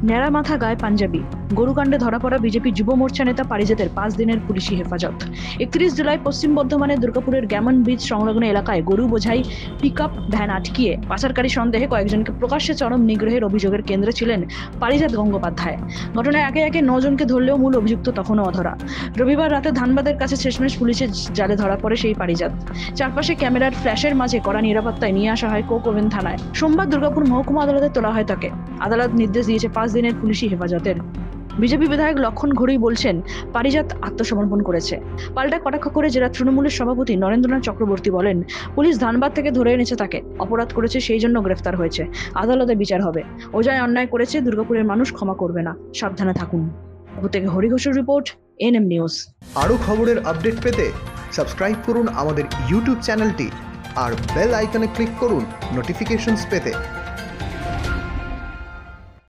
ন্যাড়া মাথা গায়ে পাঞ্জাবি, গরুকাণ্ডে ধরা পড়া বিজেপি যুব মোর্চা নেতা পারিজাতের 5 দিনের পুলিশি হেফাজত। 31 জুলাই পশ্চিম বর্ধমানের দুর্গাপুরের গ্যামন ব্রিজ সংলগ্ন এলাকায় গরু বোঝাই পিকআপ ভ্যান আটকিয়ে পাচারকারী সন্দেহে কয়েকজনকে প্রকাশ্যে চরম নিগ্রহের অভিযোগের কেন্দ্রে ছিলেন পারিজাত গঙ্গোপাধ্যায়। ঘটনায় একে একে 9 জনকে ধরলেও মূল অভিযুক্ত তখনও অধরা। রবিবার রাতে ধানবাদের কাছে শেষমেশ পুলিশের জালে ধরা পড়ে সেই পারিজাত। চারপাশে ক্যামেরার ফ্ল্যাশের মাঝে কড়া নিরাপত্তায় নিয়ে আসা হয় কোক ওভেন থানায়। সোমবার দুর্গাপুর মহকুমা আদালতে তোলা হয় তাকে। আদালত নির্দেশ দিয়েছে 5 দিনের পুলিশি হেফাজতের। বিজেপি বিধায়ক লক্ষণ ঘড়ুই বলছেন, পারিজাত আত্মসমর্পণ করেছে। পাল্টা কটাক্ষ করে জেলা তৃণমূলের সভাপতি নরেন্দ্রনাথ চক্রবর্তী বলেন, পুলিশ ধানবাদ থেকে ধরে এনেছে তাকে, অপরাধ করেছে সেই জন্য গ্রেফতার হয়েছে, আদালতে বিচার হবে। ওজায় অন্যায় করেছে, দুর্গাপুরের মানুষ ক্ষমা করবে না, সাবধানে থাকুন। থেকে হরি ঘোষের রিপোর্ট, এনএম নিউজ। আরও খবরের আপডেট পেতে সাবস্ক্রাইব করুন আমাদের ইউটিউব চ্যানেলটি আর বেল আইকনে ক্লিক করুন নোটিফিকেশনস পেতে।